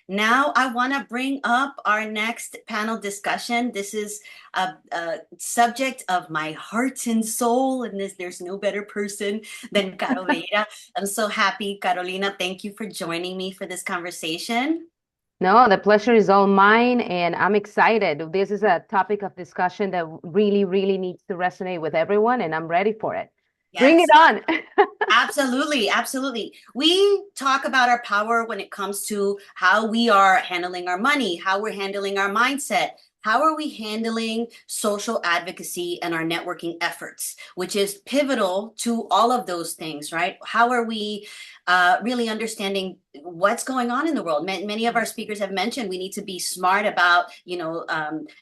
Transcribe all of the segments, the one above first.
Now I want to bring up our next panel discussion. This is a subject of my heart and soul, and there's no better person than Caro Veira. I'm so happy, Carolina. Thank you for joining me for this conversation. No, the pleasure is all mine, and I'm excited. This is a topic of discussion that really, really needs to resonate with everyone, and I'm ready for it. Bring it Yes. on. Absolutely, absolutely. We talk about our power when it comes to how we are handling our money, how we're handling our mindset, how are we handling social advocacy and our networking efforts, which is pivotal to all of those things, right? How are we really understanding what's going on in the world? Many of our speakers have mentioned we need to be smart about,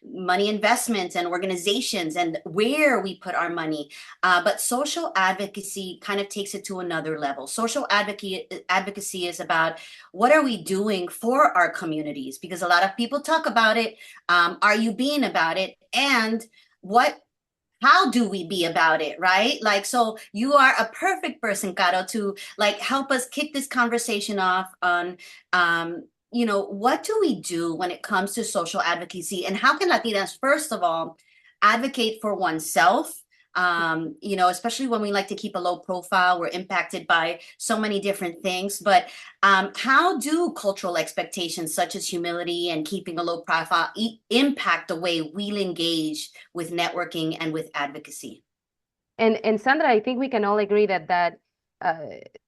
money investments and organizations and where we put our money, but social advocacy kind of takes it to another level. Advocacy is about what are we doing for our communities? Because a lot of people talk about it. Are you being about it? And what how do we be about it, right? Like, so you are a perfect person, Caro, to like help us kick this conversation off on what do we do when it comes to social advocacy, and how can Latinas, first of all, advocate for oneself? Especially when we like to keep a low profile, we're impacted by so many different things. But how do cultural expectations such as humility and keeping a low profile impact the way we'll engage with networking and with advocacy? And Sandra, I think we can all agree that uh,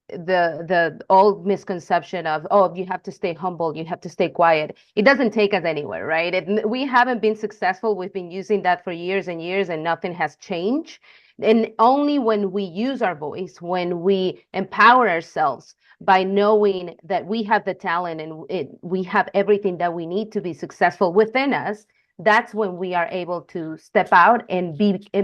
the old misconception of, oh, you have to stay humble, you have to stay quiet, it doesn't take us anywhere, right? We haven't been successful. We've been using that for years and years, and nothing has changed. And only when we use our voice, when we empower ourselves by knowing that we have the talent and we have everything that we need to be successful within us, that's when we are able to step out and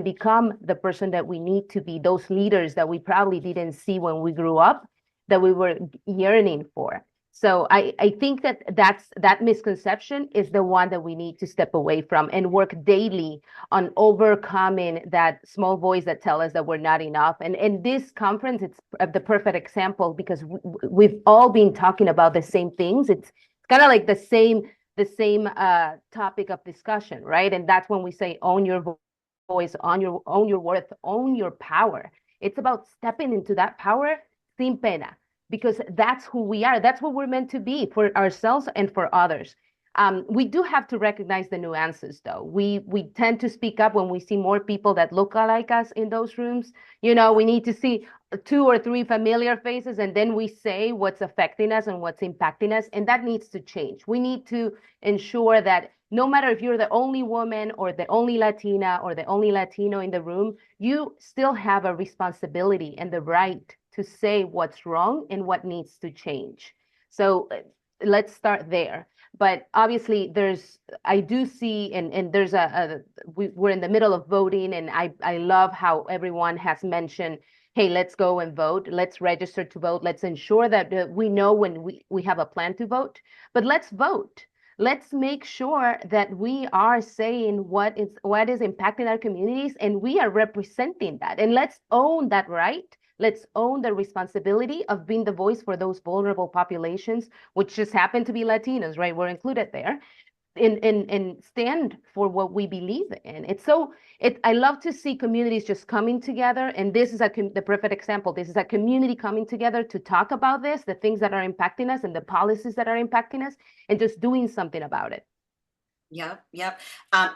become the person that we need to be, those leaders that we probably didn't see when we grew up, that we were yearning for. So I think that misconception is the one that we need to step away from and work daily on overcoming that small voice that tell us that we're not enough. And this conference, it's the perfect example because we've all been talking about the same things. It's kind of like the same topic of discussion, right? And that's when we say own your voice, own your worth, own your power. It's about stepping into that power sin pena, because that's who we are. That's what we're meant to be for ourselves and for others. We do have to recognize the nuances, though. We tend to speak up when we see more people that look like us in those rooms. We need to see two or three familiar faces, and then we say what's affecting us and what's impacting us, and that needs to change. We need to ensure that no matter if you're the only woman or the only Latina or the only Latino in the room, you still have a responsibility and the right to say what's wrong and what needs to change. So let's start there. But obviously, I do see, and there's we're in the middle of voting, and I love how everyone has mentioned, hey, let's go and vote. Let's register to vote. Let's ensure that we know when we have a plan to vote, but let's vote. Let's make sure that we are saying what is impacting our communities, and we are representing that. And let's own that right. Let's own the responsibility of being the voice for those vulnerable populations, which just happen to be Latinos, right? We're included there, and stand for what we believe in. I love to see communities just coming together, and this is the perfect example. This is a community coming together to talk about this, the things that are impacting us and the policies that are impacting us, and just doing something about it. Yep, yep.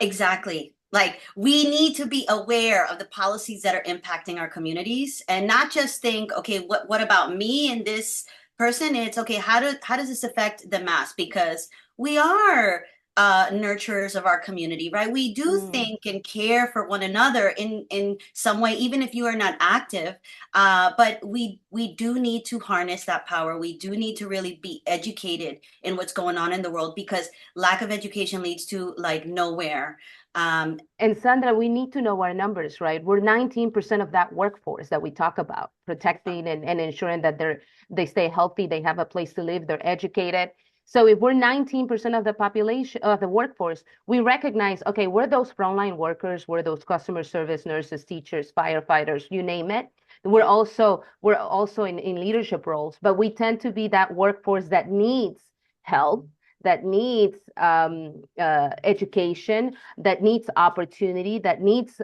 Exactly. Like we need to be aware of the policies that are impacting our communities and not just think, okay, what about me and this person? It's okay, how does this affect the mass? Because we are nurturers of our community, right? We do Mm. think and care for one another in some way, even if you are not active. But we do need to harness that power. We do need to really be educated in what's going on in the world because lack of education leads to like nowhere. Um, And Sandra, we need to know our numbers, right? We're 19% of that workforce that we talk about, protecting and ensuring that they stay healthy, they have a place to live, they're educated. So if we're 19% of the population of the workforce, we recognize, okay, we're those frontline workers, we're those customer service nurses, teachers, firefighters, you name it. yeah, We're also in leadership roles, but we tend to be that workforce that needs help, that needs education, that needs opportunity, that needs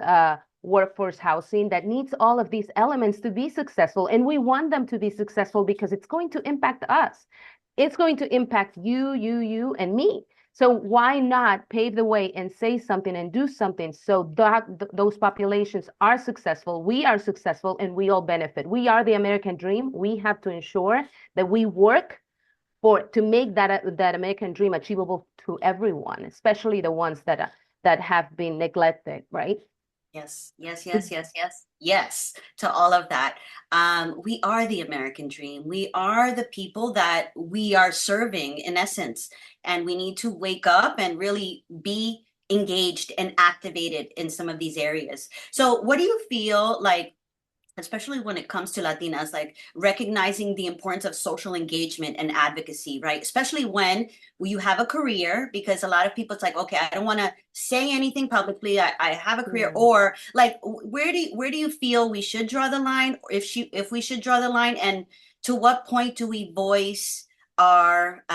workforce housing, that needs all of these elements to be successful. And we want them to be successful because it's going to impact us. It's going to impact you, and me. So why not pave the way and say something and do something so that those populations are successful, we are successful, and we all benefit. We are the American dream. We have to ensure that we work to make that American dream achievable to everyone, especially the ones that have been neglected, right? Yes, yes, yes, yes, yes, yes to all of that. We are the American dream. We are the people that we are serving in essence, and we need to wake up and really be engaged and activated in some of these areas. So, what do you feel like, especially when it comes to Latinas, like recognizing the importance of social engagement and advocacy, right? Especially when you have a career, because a lot of people, it's like, okay, I don't want to say anything publicly. I have a career, Mm. or like, where do you feel we should draw the line, or if we should draw the line, and to what point do we voice our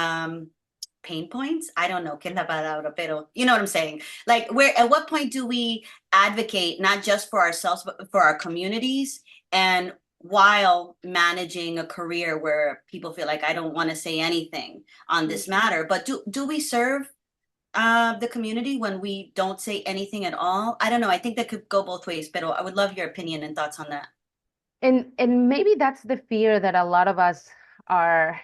pain points? I don't know, que la palabra, pero you know what I'm saying. Like, where at what point do we advocate not just for ourselves but for our communities, and while managing a career where people feel like I don't want to say anything on this matter, but do we serve the community when we don't say anything at all? I don't know. I think that could go both ways, but I would love your opinion and thoughts on that. And maybe that's the fear that a lot of us are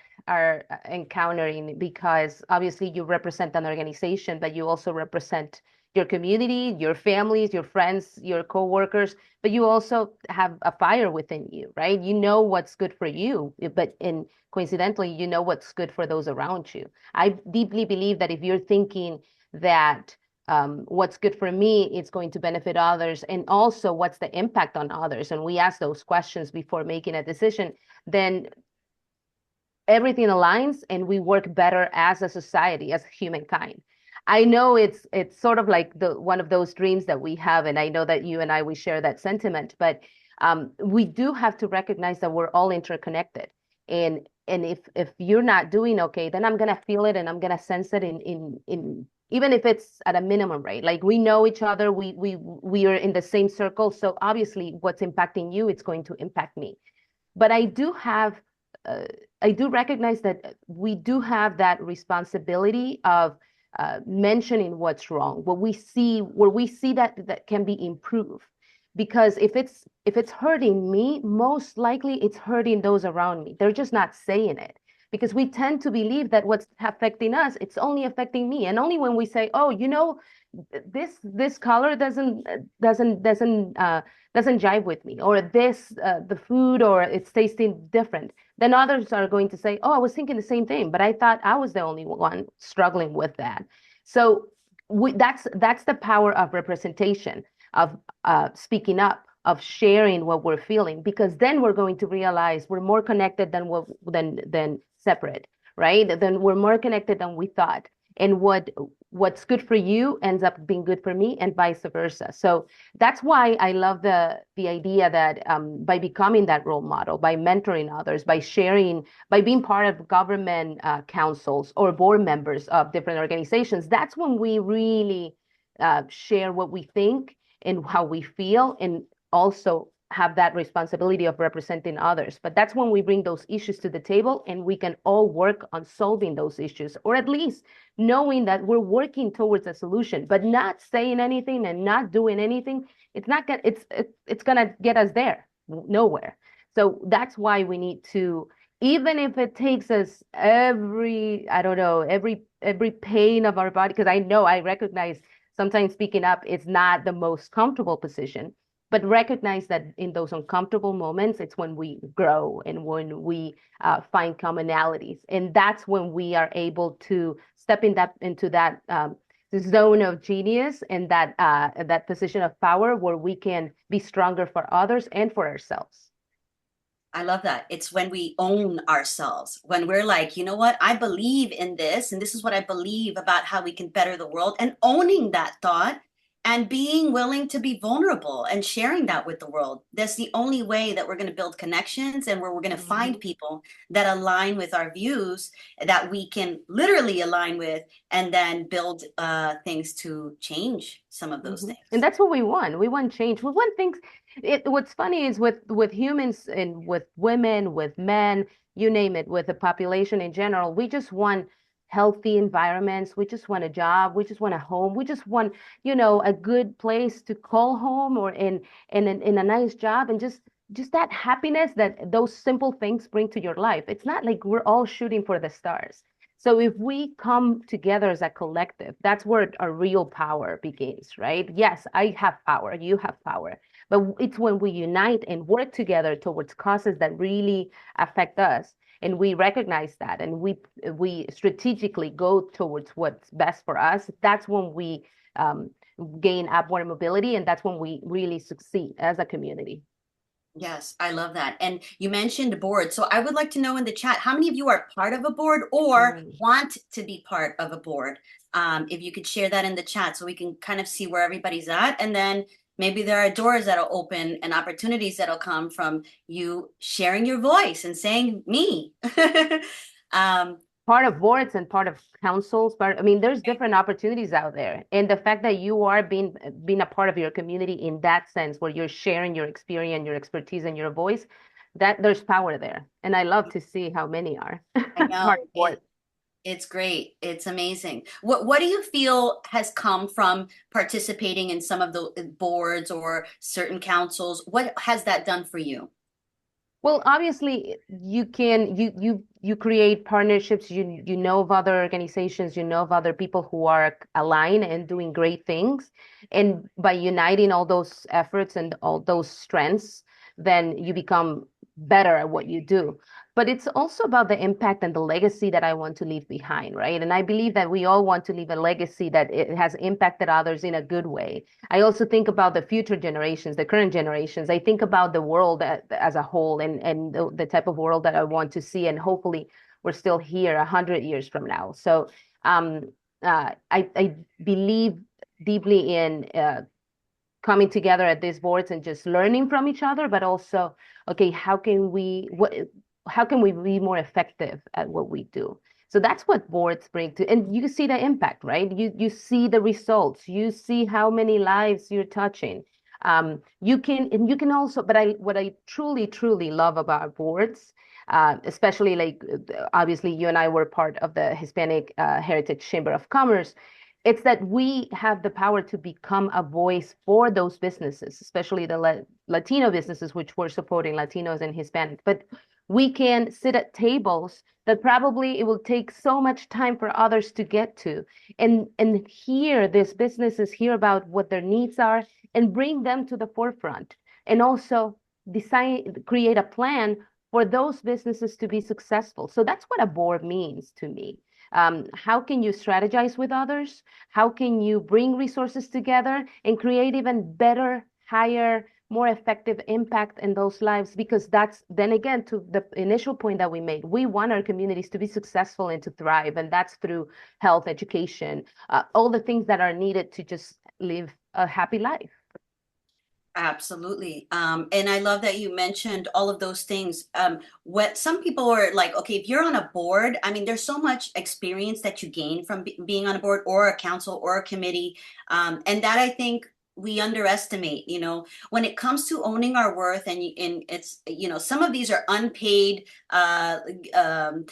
encountering, because obviously you represent an organization, but you also represent your community, your families, your friends, your coworkers, but you also have a fire within you, right? You know what's good for you, but in coincidentally, you know what's good for those around you. I deeply believe that if you're thinking that what's good for me, it's going to benefit others, and also what's the impact on others, and we ask those questions before making a decision, then everything aligns and we work better as a society, as humankind. I know it's sort of like the one of those dreams that we have, and I know that you and I, we share that sentiment, but we do have to recognize that we're all interconnected. And if you're not doing okay, then I'm gonna feel it and I'm gonna sense it in even if it's at a minimum, right? Like, we know each other, we are in the same circle. So obviously what's impacting you, it's going to impact me. But uh, I do recognize that we do have that responsibility of mentioning what's wrong, what we see, where we see that can be improved. Because if it's hurting me, most likely it's hurting those around me. They're just not saying it, because we tend to believe that what's affecting us, it's only affecting me. And only when we say, oh, this color doesn't jive with me, or this the food, or it's tasting different, then others are going to say, oh, I was thinking the same thing, but I thought I was the only one struggling with that. So that's the power of representation, of speaking up, of sharing what we're feeling, because then we're going to realize we're more connected than separate, right? Then we're more connected than we thought. And what's good for you ends up being good for me, and vice versa. So that's why I love the idea that by becoming that role model, by mentoring others, by sharing, by being part of government councils or board members of different organizations, that's when we really share what we think and how we feel, and also have that responsibility of representing others. But that's when we bring those issues to the table, and we can all work on solving those issues, or at least knowing that we're working towards a solution, but not saying anything and not doing anything. It's not gonna, it's gonna get us there, nowhere. So that's why we need to, even if it takes us I don't know, every pain of our body, because I know, I recognize sometimes speaking up is not the most comfortable position, but recognize that in those uncomfortable moments, it's when we grow and when we find commonalities. And that's when we are able to step into that zone of genius, and that position of power where we can be stronger for others and for ourselves. I love that. It's when we own ourselves, when we're like, you know what, I believe in this, and this is what I believe about how we can better the world, and owning that thought and being willing to be vulnerable and sharing that with the world. That's the only way that we're going to build connections and where we're going to find Mhm. people that align with our views that we can literally align with and then build things to change some of those And things. that's what we want. We want change. We want things. What's funny is with humans and with women, with men, you name it, with the population in general, we just want healthy environments. We just want a job. We just want a home. We just want, a good place to call home or in a nice job and just that happiness that those simple things bring to your life. It's not like we're all shooting for the stars. So if we come together as a collective, that's where our real power begins, right? Yes, I have power, you have power, but it's when we unite and work together towards causes that really affect us, and we recognize that, and we strategically go towards what's best for us. That's when we um, gain upward mobility, and that's when we really succeed as a community. Yes, I love that. And you mentioned board. So I would like to know in the chat, how many of you are part of a board or Mm. want to be part of a board? If you could share that in the chat so we can kind of see where everybody's at. And then maybe there are doors that'll open and opportunities that'll come from you sharing your voice and saying me. um, Part of boards and part of councils, but I mean there's different opportunities out there, and the fact that you are being a part of your community in that sense where you're sharing your experience, your expertise, and your voice, that there's power there, and I love to see how many are I know part of boards. it's great. It's amazing. What do you feel has come from participating in some of the boards or certain councils? What has that done for you? Well, obviously, you create partnerships. You know of other organizations. You know of other people who are aligned and doing great things. And by uniting all those efforts and all those strengths, then you become better at what you do. But it's also about the impact and the legacy that I want to leave behind, right? And I believe that we all want to leave a legacy that it has impacted others in a good way. I also think about the future generations, the current generations. I think about the world as a whole, and the type of world that I want to see. And hopefully, we're still here 100 years from now. So um, I believe deeply in coming together at these boards and just learning from each other, but also, okay, how can we be more effective at what we do? So that's what boards bring to, and you see the impact, right? You see the results, you see how many lives you're touching. You can also, but what I truly love about boards, especially like obviously you and I were part of the Hispanic Heritage Chamber of Commerce. It's that we have the power to become a voice for those businesses, especially the Latino businesses, which were supporting Latinos and Hispanic. But we can sit at tables that probably it will take so much time for others to get to, and hear these businesses, hear about what their needs are, and bring them to the forefront, and also create a plan for those businesses to be successful. So that's what a board means to me. How can you strategize with others? How can you bring resources together and create even better, higher, more effective impact in those lives? Because that's, then again, to the initial point that we made, we want our communities to be successful and to thrive. And that's through health, education, all the things that are needed to just live a happy life. Absolutely. And I love that you mentioned all of those things. What some people are like, okay, if you're on a board, I mean, there's so much experience that you gain from being on a board or a council or a committee. And that I think we underestimate, when it comes to owning our worth and it's, some of these are unpaid, um,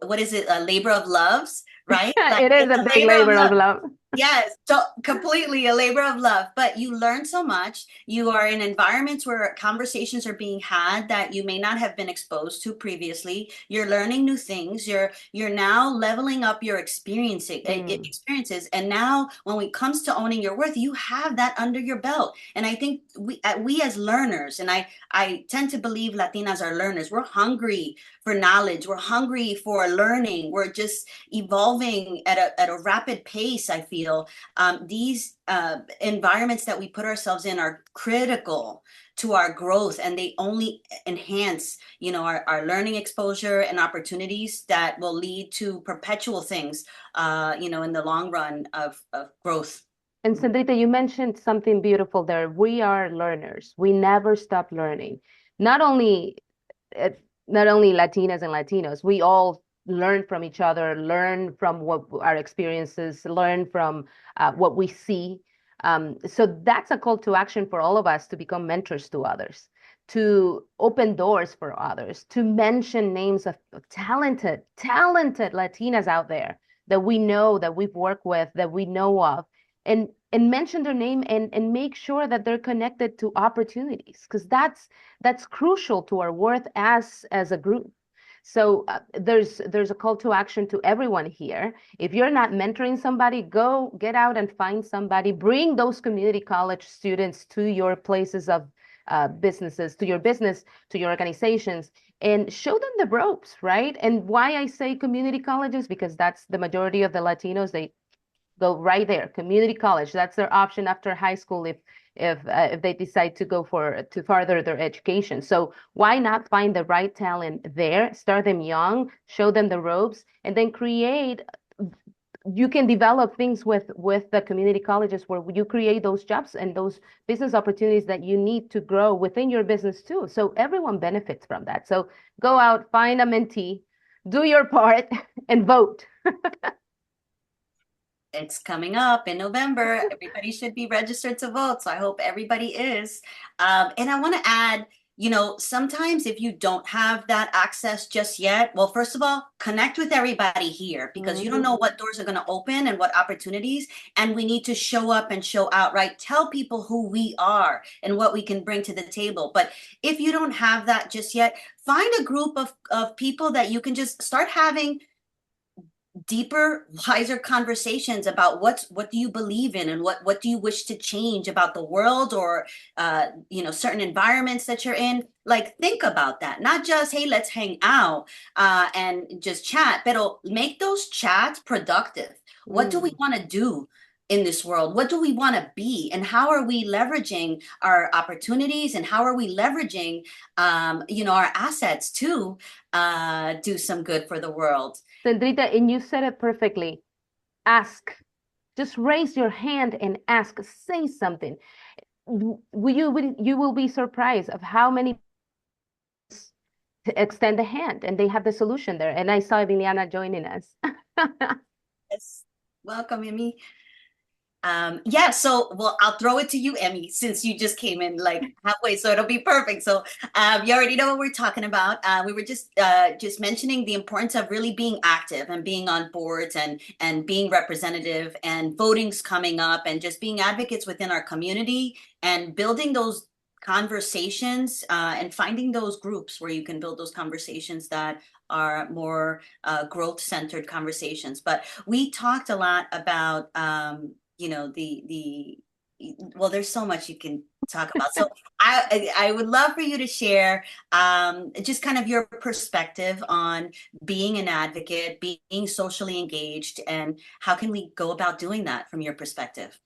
what is it? Labor of loves, right? Like It is it's a a big labor of labor of love. love. Yes, so completely a labor of love, but you learn so much. You are in environments where conversations are being had that you may not have been exposed to previously. You're learning new things. You're now leveling up your Mm. experiences. And now when it comes to owning your worth, you have that under your belt. And I think we as learners, and I tend to believe Latinas are learners. We're hungry for knowledge. We're hungry for learning. We're just evolving at a rapid pace, I feel. These environments that we put ourselves in are critical to our growth, and they only enhance, our learning exposure and opportunities that will lead to perpetual things, in the long run of growth. And Sandrita, you mentioned something beautiful there. We are learners. We never stop learning. Not only uh, not only Latinas and Latinos, we all learn from each other, learn from what our experiences, learn from what we see. So that's a call to action for all of us to become mentors to others, to open doors for others, to mention names of talented Latinas out there that we know, that we've worked with, that we know of, and mention their name and make sure that they're connected to opportunities, because that's crucial to our worth as a group. So there's a call to action to everyone here. If you're not mentoring somebody, go get out and find somebody. Bring those community college students to your places of businesses, to your business, to your organizations, and show them the ropes, right? And why I say community colleges, because that's the majority of the Latinos. They go right there, community college. That's their option after high school if they decide to go to further their education. So why not find the right talent there, start them young, show them the ropes, and then create. You can develop things with the community colleges where you create those jobs and those business opportunities that you need to grow within your business too. So everyone benefits from that. So go out, find a mentee, do your part, and vote. It's coming up in November. Everybody should be registered to vote. So I hope everybody is. And I want to add, sometimes if you don't have that access just yet, well, first of all, connect with everybody here because you don't know what doors are going to open and what opportunities. And we need to show up and show out, right? Tell people who we are and what we can bring to the table. But if you don't have that just yet, find a group of people that you can just start having deeper, wiser conversations about what do you believe in and what do you wish to change about the world or certain environments that you're in. Like think about that, not just hey, let's hang out and just chat, but make those chats productive. What do we want to do in this world? What do we want to be, and how are we leveraging our opportunities, and how are we leveraging our assets to do some good for the world? Sandrita, and you said it perfectly. Ask. Just raise your hand and ask. Say something. You will be surprised of how many extend the hand and they have the solution there. And I saw Emiliana joining us. Yes. Welcome, Emmy. So well, I'll throw it to you, Emmy, since you just came in like halfway, so it'll be perfect. So you already know what we're talking about. We were just mentioning the importance of really being active and being on boards and being representative, and voting's coming up, and just being advocates within our community and building those conversations and finding those groups where you can build those conversations that are more growth-centered conversations. But we talked a lot about well, there's so much you can talk about. So I would love for you to share just kind of your perspective on being an advocate, being socially engaged, and how can we go about doing that from your perspective?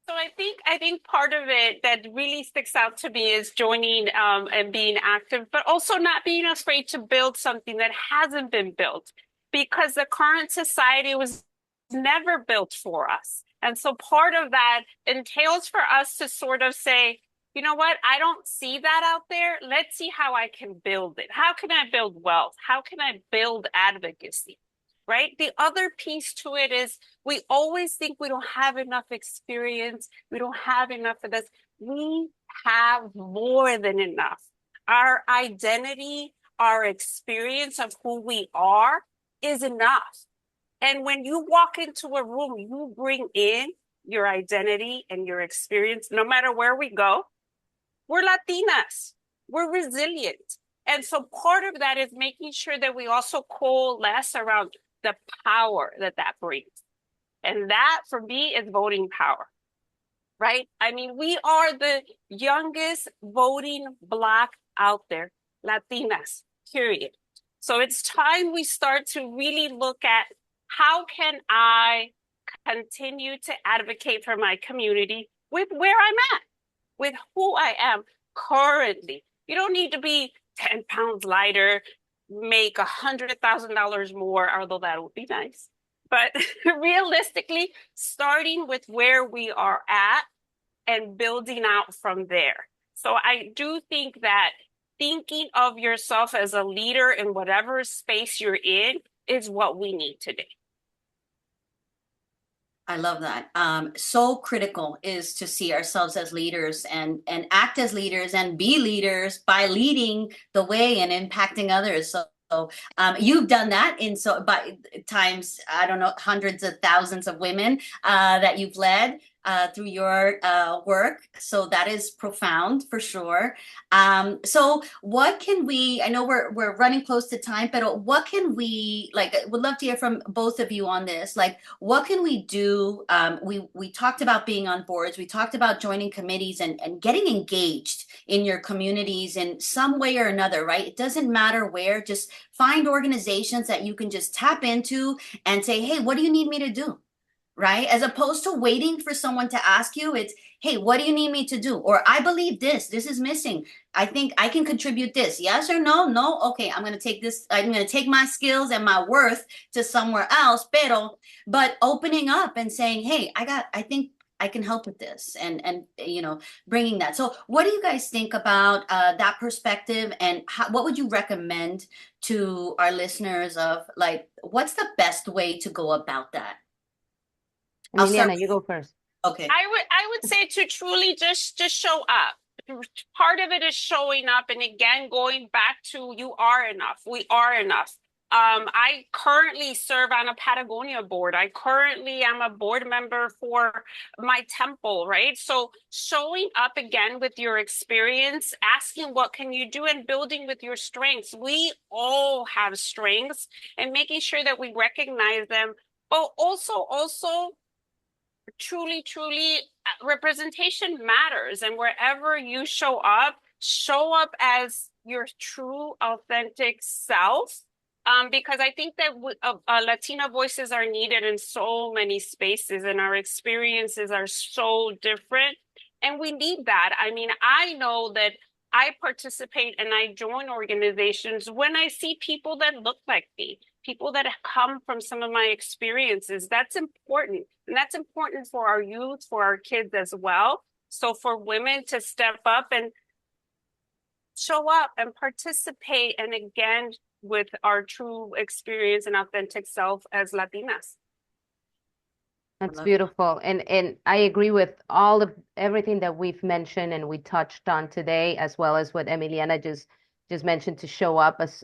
So I think part of it that really sticks out to me is joining and being active, but also not being afraid to build something that hasn't been built, because the current society was never built for us. And so part of that entails for us to sort of say, you know what, I don't see that out there. Let's see how I can build it. How can I build wealth? How can I build advocacy? Right? The other piece to it is we always think we don't have enough experience. We don't have enough of this. We have more than enough. Our identity, our experience of who we are is enough. And when you walk into a room, you bring in your identity and your experience, no matter where we go. We're Latinas. We're resilient. And so part of that is making sure that we also coalesce around the power that brings. And that, for me, is voting power, right? I mean, we are the youngest voting bloc out there, Latinas, period. So it's time we start to really look at how can I continue to advocate for my community with where I'm at, with who I am currently. You don't need to be 10 pounds lighter, make $100,000 more, although that would be nice. But realistically, starting with where we are at and building out from there. So I do think that thinking of yourself as a leader in whatever space you're in is what we need today. I love that. So critical is to see ourselves as leaders and act as leaders and be leaders by leading the way and impacting others. So you've done that in so by times, I don't know, hundreds of thousands of women that you've led through your work. So that is profound for sure. So what can we, I know we're running close to time, but what can we, like, would love to hear from both of you on this. Like, what can we do? We talked about being on boards. We talked about joining committees and getting engaged in your communities in some way or another, right? It doesn't matter where, just find organizations that you can just tap into and say, hey, what do you need me to do? Right? As opposed to waiting for someone to ask you, it's, hey, what do you need me to do? Or I believe this is missing. I think I can contribute this. Yes or no? No. Okay, I'm going to take this. I'm going to take my skills and my worth to somewhere else. But opening up and saying, hey, I think I can help with this and bringing that. So what do you guys think about that perspective, and what would you recommend to our listeners of, like, what's the best way to go about that? Emiliana, you go first. Okay. I would say to truly just show up. Part of it is showing up, and again, going back to you are enough. We are enough. I currently serve on a Patagonia board. I currently am a board member for my temple, right? So showing up again with your experience, asking what can you do, and building with your strengths. We all have strengths, and making sure that we recognize them, but also truly representation matters. And wherever you show up as your true authentic self, because I think that Latina voices are needed in so many spaces, and our experiences are so different, and we need that. I mean, I know that I participate and I join organizations when I see people that look like me, people that come from some of my experiences. That's important. And that's important for our youth, for our kids as well. So for women to step up and show up and participate, and again, with our true experience and authentic self as Latinas. That's beautiful. And I agree with all of everything that we've mentioned and we touched on today, as well as what Emiliana just mentioned, to show up as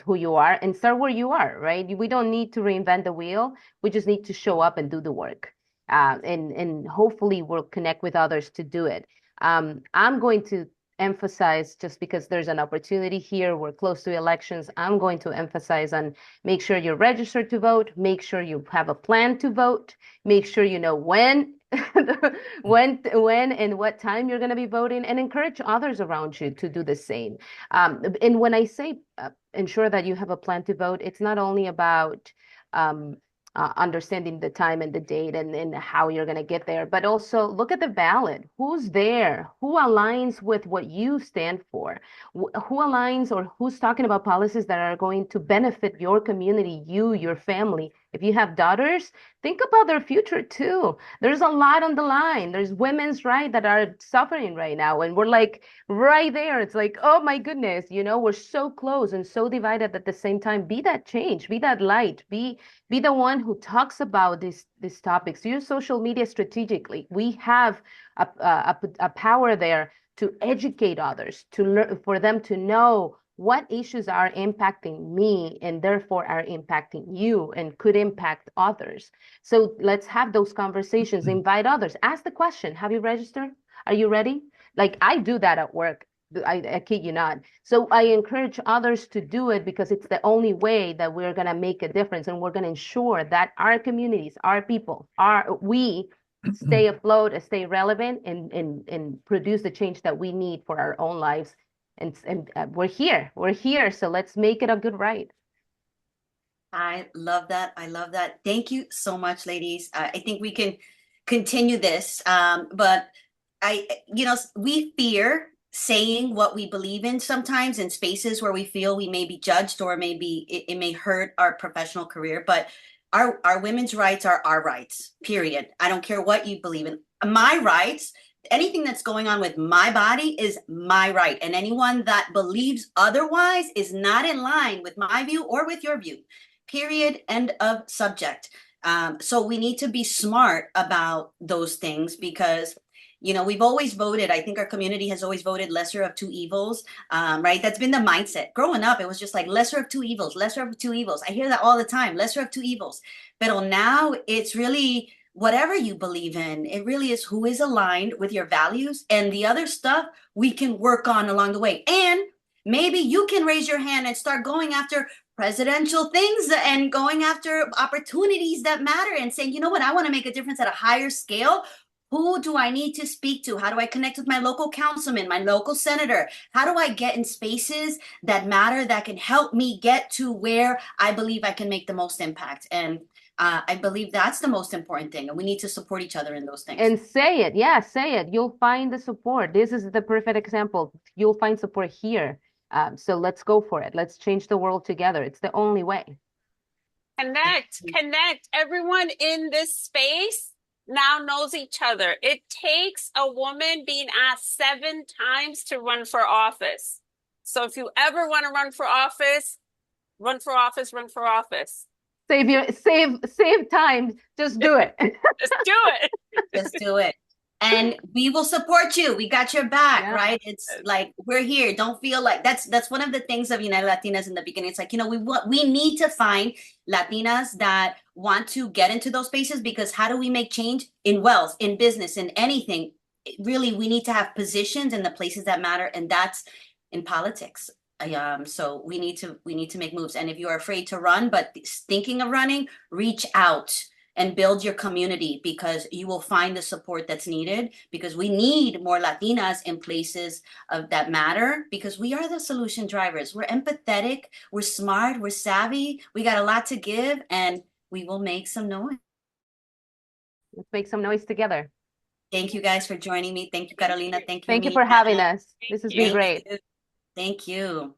who you are and start where you are, right? We don't need to reinvent the wheel. We just need to show up and do the work. And hopefully we'll connect with others to do it. I'm going to emphasize, just because there's an opportunity here, we're close to elections, I'm going to emphasize on make sure you're registered to vote, make sure you have a plan to vote, make sure you know when and what time you're going to be voting, and encourage others around you to do the same. And when I say ensure that you have a plan to vote, it's not only about understanding the time and the date and how you're going to get there, but also look at the ballot. Who's there? Who aligns with what you stand for? Who aligns, or who's talking about policies that are going to benefit your community, you, your family? If you have daughters, think about their future too. There's a lot on the line. There's women's rights that are suffering right now, and we're like right there. It's like, oh my goodness, we're so close and so divided at the same time. Be that change, be that light, be the one who talks about these topics. Use social media strategically. We have a power there to educate others, to learn, for them to know what issues are impacting me and therefore are impacting you and could impact others. So let's have those conversations, invite others, ask the question, have you registered? Are you ready? Like, I do that at work. I kid you not. So I encourage others to do it, because it's the only way that we're going to make a difference, and we're going to ensure that our communities, our people, we stay afloat, stay relevant, and produce the change that we need for our own lives. And we're here. So let's make it a good ride. I love that. Thank you so much, ladies. I think we can continue this, but we fear saying what we believe in sometimes in spaces where we feel we may be judged, or maybe it may hurt our professional career. But our women's rights are our rights, period. I don't care what you believe in. My rights, anything that's going on with my body is my right. And anyone that believes otherwise is not in line with my view or with your view, period, end of subject. So we need to be smart about those things because we've always voted. I think our community has always voted lesser of two evils, right? That's been the mindset. Growing up, it was just like lesser of two evils, lesser of two evils. I hear that all the time, lesser of two evils. But now it's really whatever you believe in. It really is who is aligned with your values, and the other stuff we can work on along the way. And maybe you can raise your hand and start going after presidential things and going after opportunities that matter and saying, you know what, I want to make a difference at a higher scale. Who do I need to speak to? How do I connect with my local councilman, my local senator? How do I get in spaces that matter, that can help me get to where I believe I can make the most impact? And I believe that's the most important thing. And we need to support each other in those things. And say it. Yeah, say it. You'll find the support. This is the perfect example. You'll find support here. So let's go for it. Let's change the world together. It's the only way. Connect. Everyone in this space now knows each other. It takes a woman being asked 7 times to run for office. So if you ever want to run for office, run for office, run for office. Save time. Just do it. Just do it. Just do it. And we will support you. We got your back, right? It's like, we're here. Don't feel like that's one of the things of United Latinas in the beginning. It's like, we need to find Latinas that want to get into those spaces, because how do we make change in wealth, in business, in anything? Really, we need to have positions in the places that matter, and that's in politics. So we need to make moves. And if you are afraid to run, but thinking of running, reach out and build your community, because you will find the support that's needed, because we need more Latinas in places that matter, because we are the solution drivers. We're empathetic, we're smart, we're savvy, we got a lot to give, and we will make some noise. Let's make some noise together. Thank you guys for joining me. Thank you, Carolina. Thank you. Thank you for having us. This has been great. Thank you.